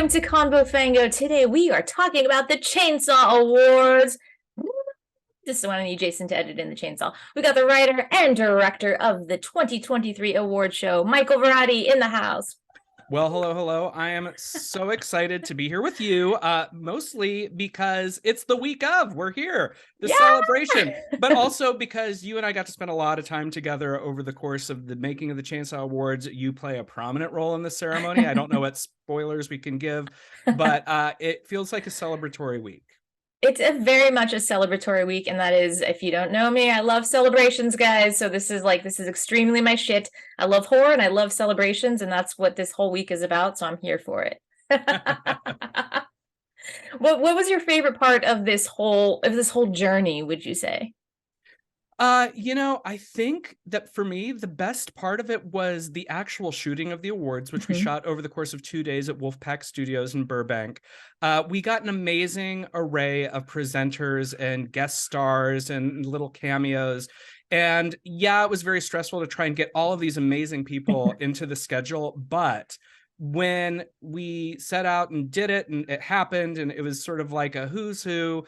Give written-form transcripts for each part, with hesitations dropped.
Welcome to Convo Fango. Today we are talking about the Chainsaw Awards. Just want to need Jason to edit in the chainsaw. We got the writer and director of the 2023 award show, Michael Verratti, in the house. Well, hello. I am so excited to be here with you, mostly because it's the week of. We're here, the celebration, but also because you and I got to spend a lot of time together over the course of the making of the Chainsaw Awards. You play a prominent role in the ceremony. I don't know what spoilers we can give, but it feels like a celebratory week. It's very much a celebratory week, and that is, if you don't know me, I love celebrations, guys. So this is extremely my shit. I love horror and I love celebrations, and that's what this whole week is about. So I'm here for it. What was your favorite part of this whole journey, would you say? I think that for me, the best part of it was the actual shooting of the awards, which we shot over the course of 2 days at Wolfpack Studios in Burbank. We got an amazing array of presenters and guest stars and little cameos. And yeah, it was very stressful to try and get all of these amazing people into the schedule. But when we set out and did it, and it happened, and it was sort of like a who's who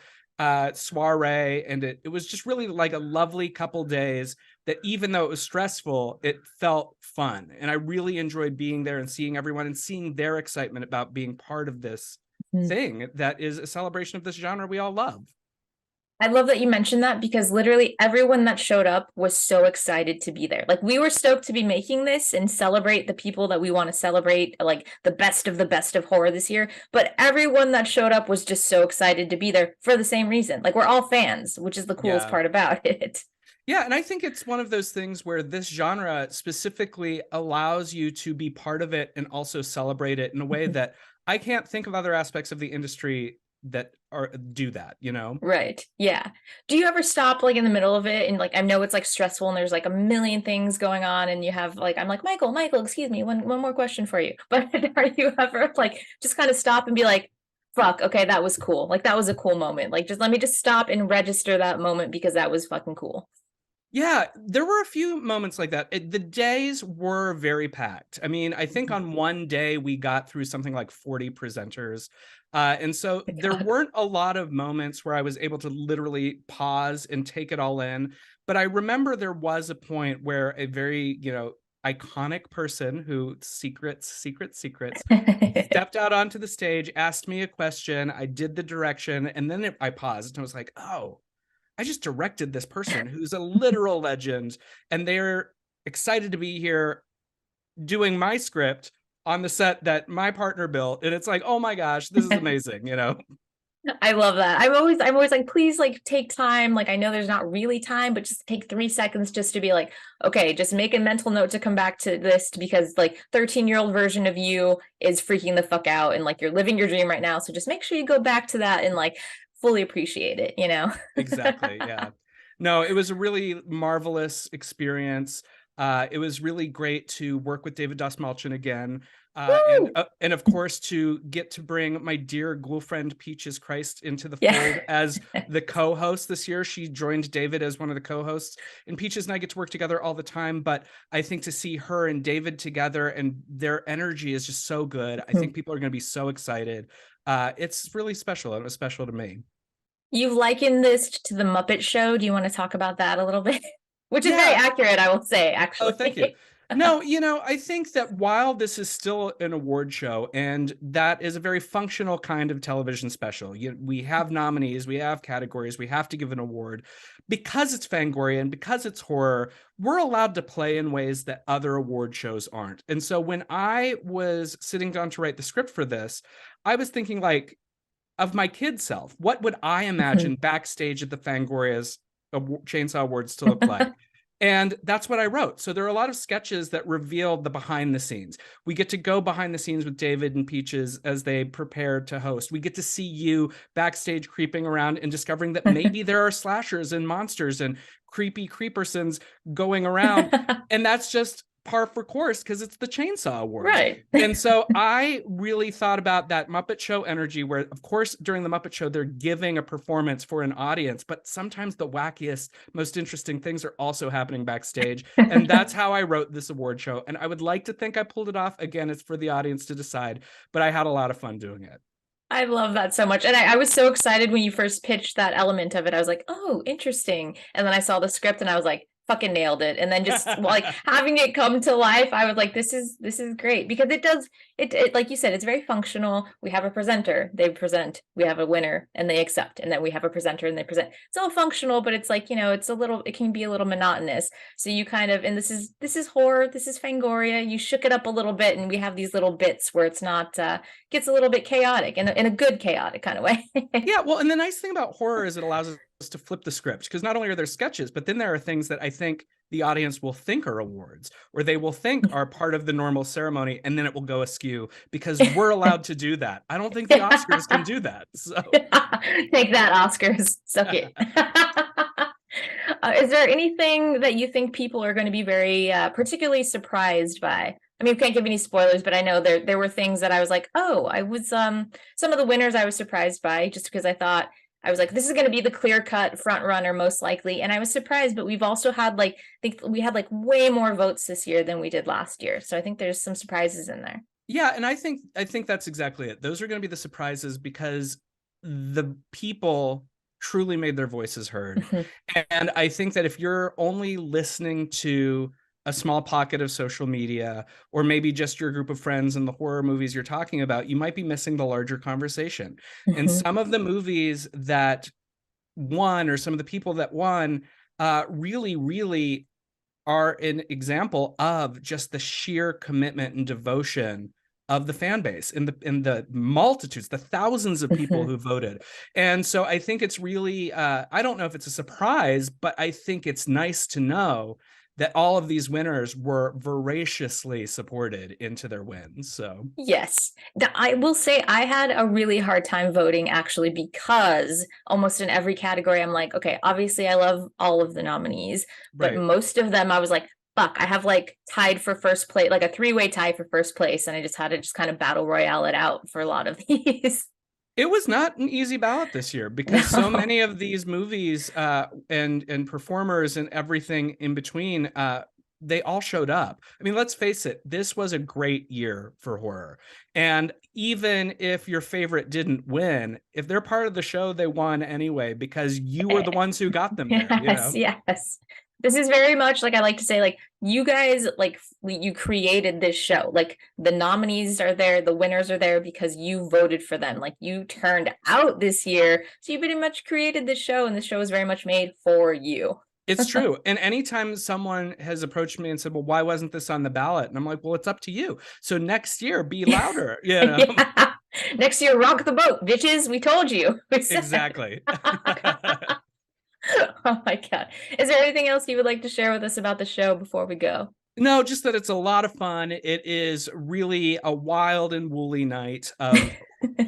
soiree, and it was just really like a lovely couple days that, even though it was stressful, it felt fun, and I really enjoyed being there and seeing everyone and seeing their excitement about being part of this thing that is a celebration of this genre we all love. I love that you mentioned that, because literally everyone that showed up was so excited to be there. Like, we were stoked to be making this and celebrate the people that we want to celebrate, like the best of horror this year. But everyone that showed up was just so excited to be there for the same reason. Like, we're all fans, which is the coolest part about it. Yeah, and I think it's one of those things where this genre specifically allows you to be part of it and also celebrate it in a way that I can't think of other aspects of the industry that do that, Right. Yeah. Do you ever stop like in the middle of it, and like, I know it's like stressful and there's like a million things going on, and you have like, I'm like, Michael, excuse me, one more question for you. But are you ever like just kind of stop and be like, fuck, okay, that was cool. Like, that was a cool moment. Like, just let me just stop and register that moment because that was fucking cool. Yeah, there were a few moments like that. The days were very packed. I mean, I think on one day we got through something like 40 presenters. And so there weren't a lot of moments where I was able to literally pause and take it all in. But I remember there was a point where a very, iconic person who secrets stepped out onto the stage, asked me a question. I did the direction, and then I paused and I was like, oh, I just directed this person who's a literal legend, and they're excited to be here doing my script on the set that my partner built. And it's like, oh my gosh, this is amazing, I love that. I'm always like, please, like, take time. Like, I know there's not really time, but just take 3 seconds just to be like, okay, just make a mental note to come back to this, because like 13-year-old version of you is freaking the fuck out, and like, you're living your dream right now. So just make sure you go back to that and like fully appreciate it, Exactly. Yeah. No, it was a really marvelous experience. It was really great to work with David Dastmalchian again. And of course, to get to bring my dear girlfriend Peaches Christ into the fold as the co-host this year. She joined David as one of the co-hosts, and Peaches and I get to work together all the time. But I think to see her and David together, and their energy is just so good. I think people are going to be so excited. It's really special, and it was special to me. You've likened this to the Muppet Show. Do you want to talk about that a little bit? Which is very accurate, I will say, actually. Oh, thank you. No, I think that while this is still an award show, and that is a very functional kind of television special, we have nominees, we have categories, we have to give an award. Because it's Fangoria and because it's horror, we're allowed to play in ways that other award shows aren't. And so when I was sitting down to write the script for this, I was thinking, like, of my kid self, what would I imagine backstage at the Fangoria's Chainsaw Awards to look like? And that's what I wrote. So there are a lot of sketches that reveal the behind the scenes. We get to go behind the scenes with David and Peaches as they prepare to host. We get to see you backstage creeping around and discovering that maybe there are slashers and monsters and creepy creepersons going around. And that's just par for course because it's the Chainsaw Awards. Right. And so I really thought about that Muppet Show energy where, of course, during the Muppet Show, they're giving a performance for an audience, but sometimes the wackiest, most interesting things are also happening backstage. And that's how I wrote this award show. And I would like to think I pulled it off. Again, it's for the audience to decide, but I had a lot of fun doing it. I love that so much. And I was so excited when you first pitched that element of it. I was like, oh, interesting. And then I saw the script and I was like, fucking nailed it. And then just like having it come to life, I was like, this is great because it does it like you said, it's very functional. We have a presenter, they present, we have a winner and they accept, and then we have a presenter and they present. It's all functional, but it's like, it can be a little monotonous. So you kind of, and this is horror, this is Fangoria, you shook it up a little bit, and we have these little bits where it's not gets a little bit chaotic in a good chaotic kind of way. Yeah, well, and the nice thing about horror is it allows us to flip the script, because not only are there sketches, but then there are things that I think the audience will think are awards, or they will think are part of the normal ceremony, and then it will go askew because we're allowed to do that. I don't think the Oscars can do that. So take that, Oscars. Suck it. Is there anything that you think people are going to be very particularly surprised by? I mean, we can't give any spoilers, but I know there were things that I was like, oh, I was some of the winners I was surprised by, just because I was like, this is going to be the clear-cut front runner most likely, and I was surprised. But we've also had we had way more votes this year than we did last year, so I think there's some surprises in there. Yeah, and I think that's exactly it. Those are going to be the surprises because the people truly made their voices heard. And I think that if you're only listening to a small pocket of social media, or maybe just your group of friends and the horror movies you're talking about, you might be missing the larger conversation. And some of the movies that won, or some of the people that won, really, really are an example of just the sheer commitment and devotion of the fan base, in the multitudes, the thousands of people who voted. And so I think it's really, I don't know if it's a surprise, but I think it's nice to know that all of these winners were voraciously supported into their wins. So yes, I will say I had a really hard time voting, actually, because almost in every category I'm like, okay, obviously I love all of the nominees, but most of them I was like, fuck, I have tied for first place, like a 3-way tie for first place, and I just had to kind of battle royale it out for a lot of these. It was not an easy ballot this year, because so many of these movies and performers and everything in between, they all showed up. I mean, let's face it, this was a great year for horror. And even if your favorite didn't win, if they're part of the show, they won anyway, because you were the ones who got them there. Yes, yes. This is very much I like to say, you guys, you created this show. The nominees are there, the winners are there because you voted for them. You turned out this year, so you pretty much created this show, and the show is very much made for you. It's true. And anytime someone has approached me and said, well, why wasn't this on the ballot? And I'm like, well, it's up to you. So next year, be louder. Yeah. Next year, rock the boat, bitches. We told you. Exactly. Oh my God. Is there anything else you would like to share with us about the show before we go? No, just that it's a lot of fun. It is really a wild and woolly night of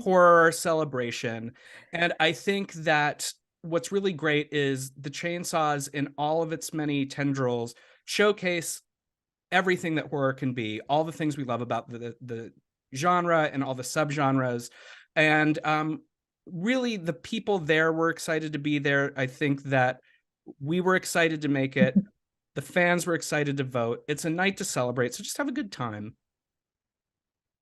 horror celebration. And I think that what's really great is the Chainsaws, in all of its many tendrils, showcase everything that horror can be, all the things we love about the genre and all the subgenres. And really, the people there were excited to be there. I think that we were excited to make it. The fans were excited to vote. It's a night to celebrate, so just have a good time.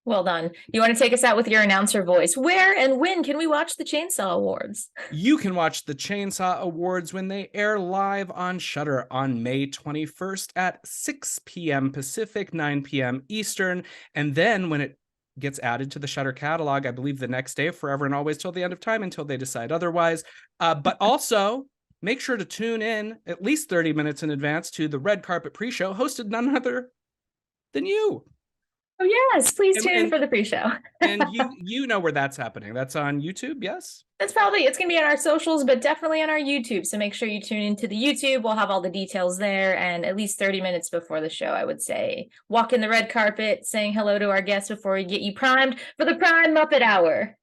Well done. You want to take us out with your announcer voice? Where and when can we watch the Chainsaw Awards? You can watch the Chainsaw Awards when they air live on Shudder on May 21st at 6 p.m. Pacific, 9 p.m. Eastern. And then when it gets added to the Shudder catalog, I believe the next day, forever and always, till the end of time, until they decide otherwise. But also, make sure to tune in at least 30 minutes in advance to the Red Carpet Pre-Show, hosted none other than you. Oh, yes. Please tune in for the pre-show. And you know where that's happening. That's on YouTube, yes? It's going to be on our socials, but definitely on our YouTube. So make sure you tune into the YouTube. We'll have all the details there. And at least 30 minutes before the show, I would say, walk in the red carpet, saying hello to our guests before we get you primed for the Prime Muppet Hour.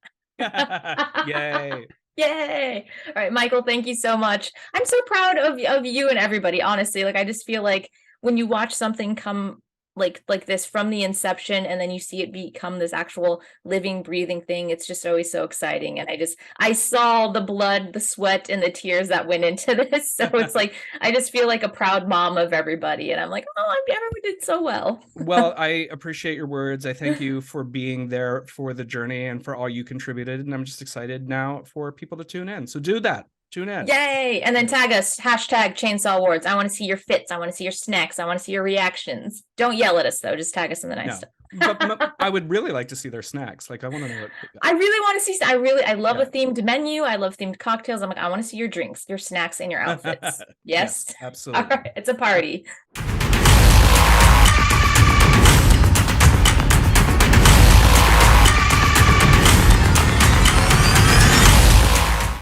Yay. Yay. All right, Michael, thank you so much. I'm so proud of you and everybody, honestly. I just feel like when you watch something come like this from the inception, and then you see it become this actual living, breathing thing. It's just always so exciting. And I saw the blood, the sweat, and the tears that went into this. So it's like I just feel like a proud mom of everybody. And I'm like, oh, everyone did so well. Well, I appreciate your words. I thank you for being there for the journey and for all you contributed. And I'm just excited now for people to tune in. So do that. Tune in. Yay! And then tag us, hashtag Chainsaw Awards. I want to see your fits. I want to see your snacks. I want to see your reactions. Don't yell at us though. Just tag us in the nice stuff. But I would really like to see their snacks. Like I want to know what. I really want to see. I love a themed menu. I love themed cocktails. I'm like, I want to see your drinks, your snacks, and your outfits. Yes, absolutely. All right, it's a party.